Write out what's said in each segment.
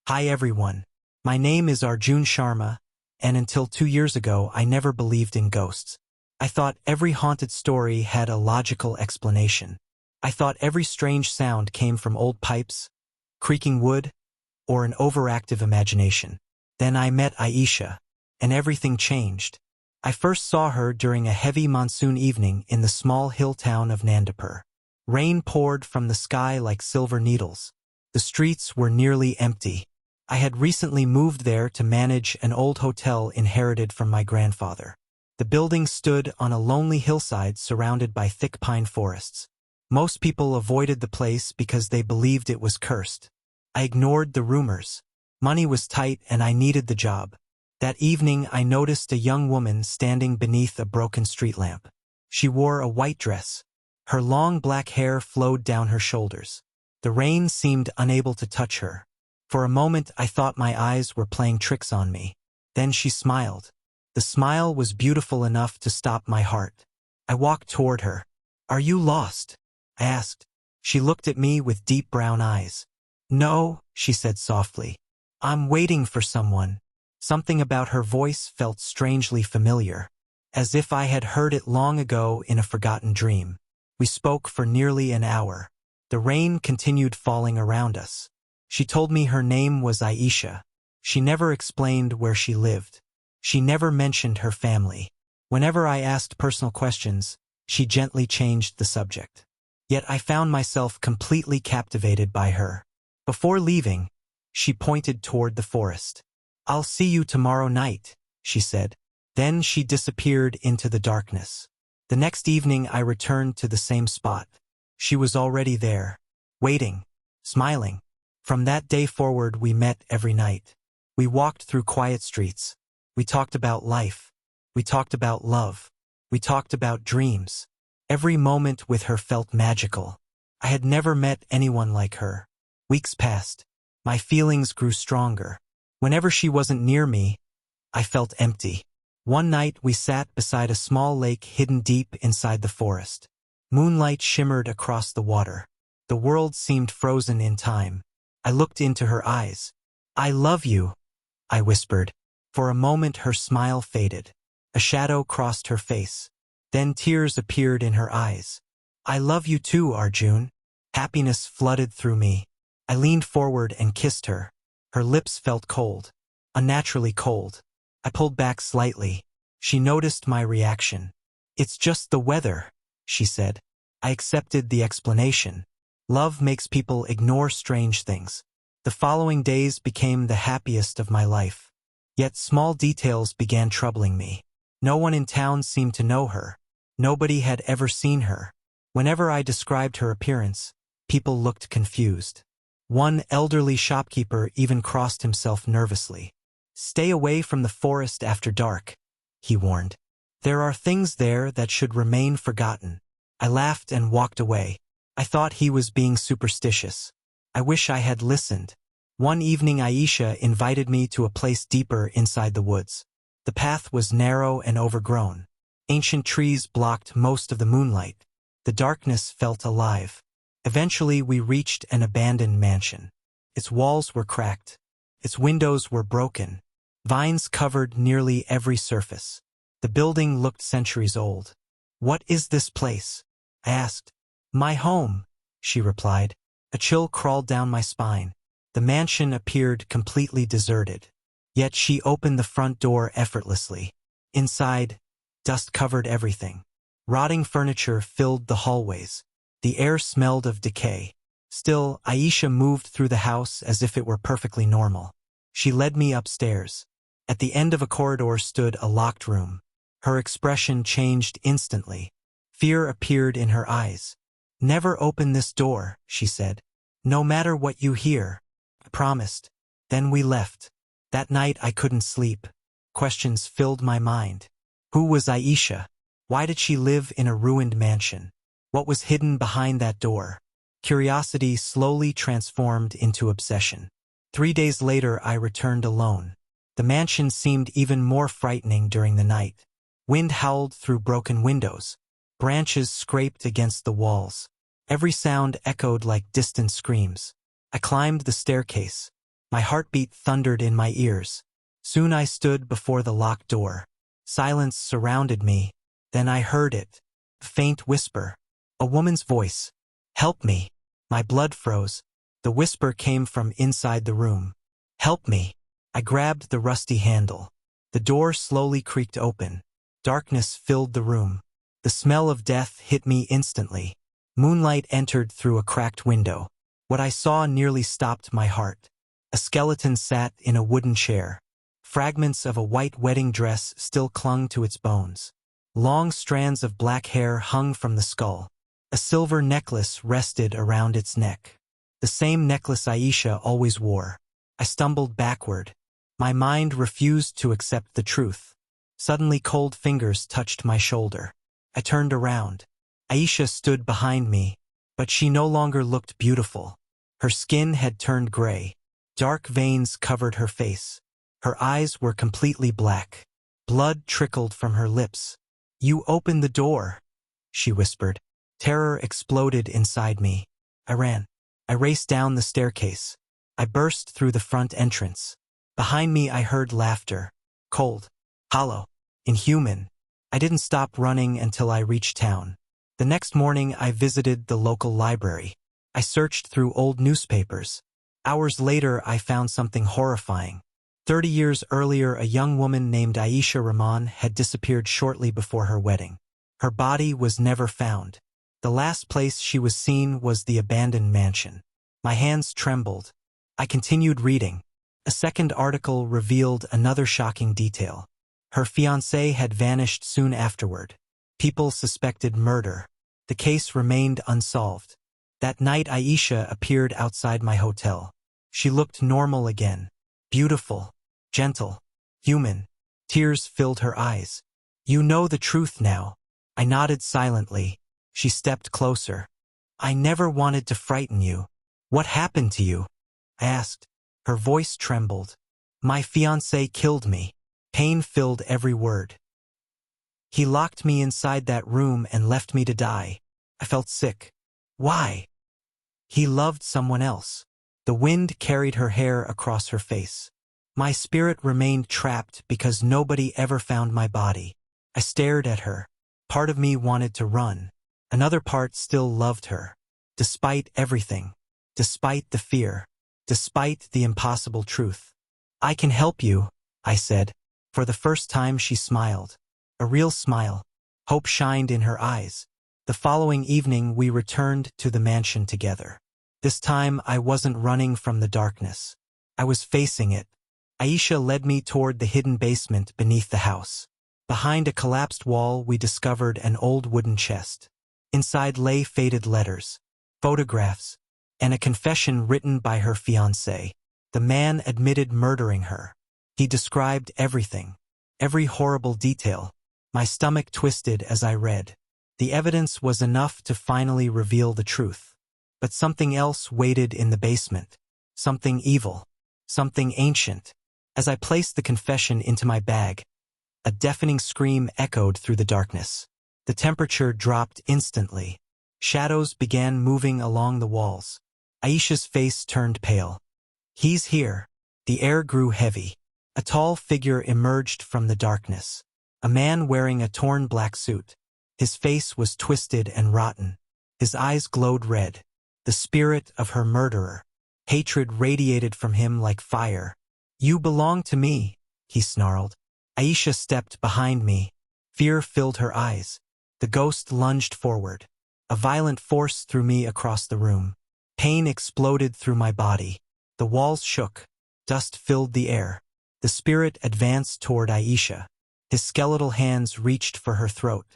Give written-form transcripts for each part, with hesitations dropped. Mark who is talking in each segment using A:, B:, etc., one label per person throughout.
A: Hi everyone. My name is Arjun Sharma, and until 2 years ago I never believed in ghosts. I thought every haunted story had a logical explanation. I thought every strange sound came from old pipes, creaking wood, or an overactive imagination. Then I met Aisha, and everything changed. I first saw her during a heavy monsoon evening in the small hill town of Nandapur. Rain poured from the sky like silver needles. The streets were nearly empty. I had recently moved there to manage an old hotel inherited from my grandfather. The building stood on a lonely hillside surrounded by thick pine forests. Most people avoided the place because they believed it was cursed. I ignored the rumors. Money was tight and I needed the job. That evening I noticed a young woman standing beneath a broken street lamp. She wore a white dress. Her long black hair flowed down her shoulders. The rain seemed unable to touch her. For a moment I thought my eyes were playing tricks on me. Then she smiled. The smile was beautiful enough to stop my heart. I walked toward her. "Are you lost?" I asked. She looked at me with deep brown eyes. "No," she said softly. "I'm waiting for someone." Something about her voice felt strangely familiar, as if I had heard it long ago in a forgotten dream. We spoke for nearly an hour. The rain continued falling around us. She told me her name was Aisha. She never explained where she lived. She never mentioned her family. Whenever I asked personal questions, she gently changed the subject. Yet I found myself completely captivated by her. Before leaving, she pointed toward the forest. "I'll see you tomorrow night," she said. Then she disappeared into the darkness. The next evening I returned to the same spot. She was already there, waiting, smiling. From that day forward we met every night. We walked through quiet streets. We talked about life. We talked about love. We talked about dreams. Every moment with her felt magical. I had never met anyone like her. Weeks passed. My feelings grew stronger. Whenever she wasn't near me, I felt empty. One night we sat beside a small lake hidden deep inside the forest. Moonlight shimmered across the water. The world seemed frozen in time. I looked into her eyes. "I love you," I whispered. For a moment her smile faded. A shadow crossed her face. Then tears appeared in her eyes. "I love you too, Arjun." Happiness flooded through me. I leaned forward and kissed her. Her lips felt cold, unnaturally cold. I pulled back slightly. She noticed my reaction. "It's just the weather," she said. I accepted the explanation. Love makes people ignore strange things. The following days became the happiest of my life. Yet small details began troubling me. No one in town seemed to know her. Nobody had ever seen her. Whenever I described her appearance, people looked confused. One elderly shopkeeper even crossed himself nervously. "Stay away from the forest after dark," he warned. "There are things there that should remain forgotten." I laughed and walked away. I thought he was being superstitious. I wish I had listened. One evening Aisha invited me to a place deeper inside the woods. The path was narrow and overgrown. Ancient trees blocked most of the moonlight. The darkness felt alive. Eventually we reached an abandoned mansion. Its walls were cracked. Its windows were broken. Vines covered nearly every surface. The building looked centuries old. "What is this place?" I asked. "My home," she replied. A chill crawled down my spine. The mansion appeared completely deserted. Yet she opened the front door effortlessly. Inside, dust covered everything. Rotting furniture filled the hallways. The air smelled of decay. Still, Aisha moved through the house as if it were perfectly normal. She led me upstairs. At the end of a corridor stood a locked room. Her expression changed instantly. Fear appeared in her eyes. "Never open this door," she said. "No matter what you hear." I promised. Then we left. That night I couldn't sleep. Questions filled my mind. Who was Aisha? Why did she live in a ruined mansion? What was hidden behind that door? Curiosity slowly transformed into obsession. 3 days later I returned alone. The mansion seemed even more frightening during the night. Wind howled through broken windows. Branches scraped against the walls. Every sound echoed like distant screams. I climbed the staircase. My heartbeat thundered in my ears. Soon I stood before the locked door. Silence surrounded me. Then I heard it. A faint whisper. A woman's voice. "Help me." My blood froze. The whisper came from inside the room. "Help me." I grabbed the rusty handle. The door slowly creaked open. Darkness filled the room. The smell of death hit me instantly. Moonlight entered through a cracked window. What I saw nearly stopped my heart. A skeleton sat in a wooden chair. Fragments of a white wedding dress still clung to its bones. Long strands of black hair hung from the skull. A silver necklace rested around its neck. The same necklace Aisha always wore. I stumbled backward. My mind refused to accept the truth. Suddenly cold fingers touched my shoulder. I turned around. Aisha stood behind me, but she no longer looked beautiful. Her skin had turned gray. Dark veins covered her face. Her eyes were completely black. Blood trickled from her lips. "You opened the door," she whispered. Terror exploded inside me. I ran. I raced down the staircase. I burst through the front entrance. Behind me I heard laughter. Cold. Hollow. Inhuman. I didn't stop running until I reached town. The next morning I visited the local library. I searched through old newspapers. Hours later I found something horrifying. 30 years earlier, a young woman named Aisha Rahman had disappeared shortly before her wedding. Her body was never found. The last place she was seen was the abandoned mansion. My hands trembled. I continued reading. A second article revealed another shocking detail. Her fiancé had vanished soon afterward. People suspected murder. The case remained unsolved. That night Aisha appeared outside my hotel. She looked normal again. Beautiful. Gentle. Human. Tears filled her eyes. "You know the truth now." I nodded silently. She stepped closer. "I never wanted to frighten you. What happened to you?" I asked. Her voice trembled. "My fiancé killed me." Pain filled every word. "He locked me inside that room and left me to die." I felt sick. "Why?" "He loved someone else." The wind carried her hair across her face. My spirit remained trapped because nobody ever found my body. I stared at her. Part of me wanted to run. Another part still loved her. Despite everything. Despite the fear. Despite the impossible truth. "I can help you," I said. For the first time she smiled. A real smile. Hope shined in her eyes. The following evening we returned to the mansion together. This time I wasn't running from the darkness. I was facing it. Aisha led me toward the hidden basement beneath the house. Behind a collapsed wall we discovered an old wooden chest. Inside lay faded letters, photographs, and a confession written by her fiancé. The man admitted murdering her. He described everything, every horrible detail. My stomach twisted as I read. The evidence was enough to finally reveal the truth. But something else waited in the basement. Something evil. Something ancient. As I placed the confession into my bag, a deafening scream echoed through the darkness. The temperature dropped instantly. Shadows began moving along the walls. Aisha's face turned pale. "He's here." The air grew heavy. A tall figure emerged from the darkness. A man wearing a torn black suit. His face was twisted and rotten. His eyes glowed red. The spirit of her murderer. Hatred radiated from him like fire. "You belong to me," he snarled. Aisha stepped behind me. Fear filled her eyes. The ghost lunged forward. A violent force threw me across the room. Pain exploded through my body. The walls shook. Dust filled the air. The spirit advanced toward Aisha. His skeletal hands reached for her throat.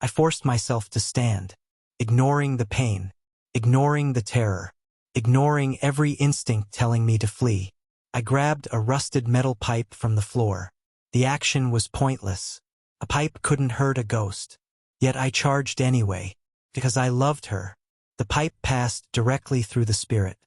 A: I forced myself to stand, ignoring the pain, ignoring the terror, ignoring every instinct telling me to flee. I grabbed a rusted metal pipe from the floor. The action was pointless. A pipe couldn't hurt a ghost. Yet I charged anyway, because I loved her. The pipe passed directly through the spirit.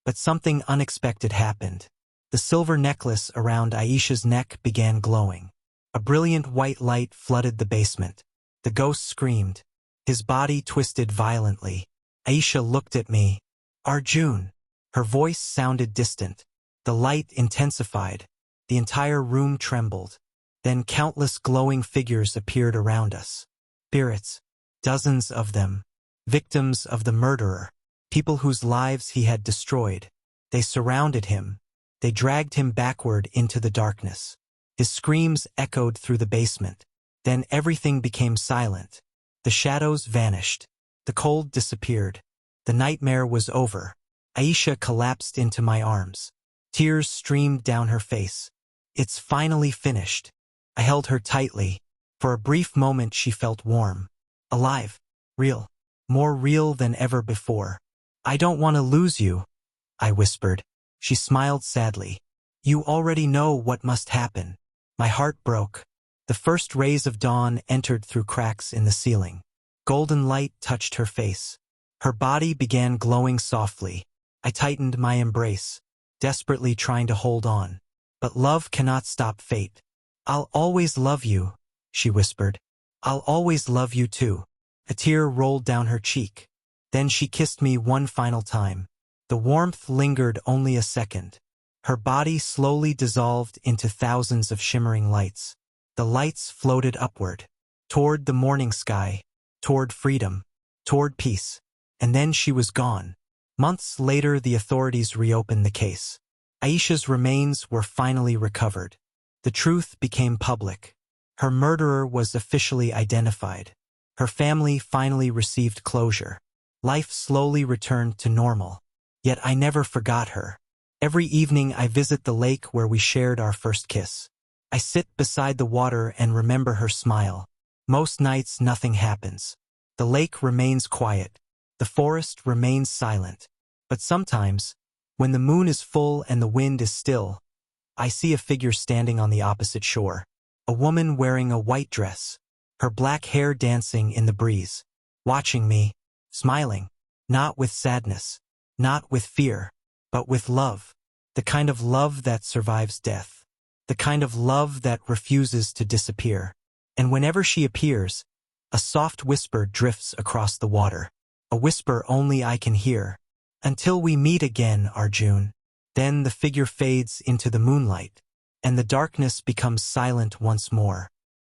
A: But something unexpected happened. The silver necklace around Aisha's neck began glowing. A brilliant white light flooded the basement. The ghost screamed. His body twisted violently. Aisha looked at me. "Arjun." Her voice sounded distant. The light intensified. The entire room trembled. Then countless glowing figures appeared around us. Spirits, dozens of them, victims of the murderer, people whose lives he had destroyed. They surrounded him. They dragged him backward into the darkness. His screams echoed through the basement. Then everything became silent. The shadows vanished. The cold disappeared. The nightmare was over. Aisha collapsed into my arms. Tears streamed down her face. It's finally finished. I held her tightly. For a brief moment she felt warm. Alive. Real. More real than ever before. I don't want to lose you, I whispered. She smiled sadly. You already know what must happen. My heart broke. The first rays of dawn entered through cracks in the ceiling. Golden light touched her face. Her body began glowing softly. I tightened my embrace, desperately trying to hold on. But love cannot stop fate. I'll always love you, she whispered. I'll always love you too. A tear rolled down her cheek. Then she kissed me one final time. The warmth lingered only a second. Her body slowly dissolved into thousands of shimmering lights. The lights floated upward, toward the morning sky, toward freedom, toward peace. And then she was gone. Months later, the authorities reopened the case. Aisha's remains were finally recovered. The truth became public. Her murderer was officially identified. Her family finally received closure. Life slowly returned to normal. Yet I never forgot her. Every evening I visit the lake where we shared our first kiss. I sit beside the water and remember her smile. Most nights nothing happens. The lake remains quiet. The forest remains silent. But sometimes, when the moon is full and the wind is still, I see a figure standing on the opposite shore. A woman wearing a white dress, her black hair dancing in the breeze, watching me, smiling, not with sadness, not with fear, but with love. The kind of love that survives death. The kind of love that refuses to disappear. And whenever she appears, a soft whisper drifts across the water. A whisper only I can hear. Until we meet again, Arjun. Then the figure fades into the moonlight, and the darkness becomes silent once more.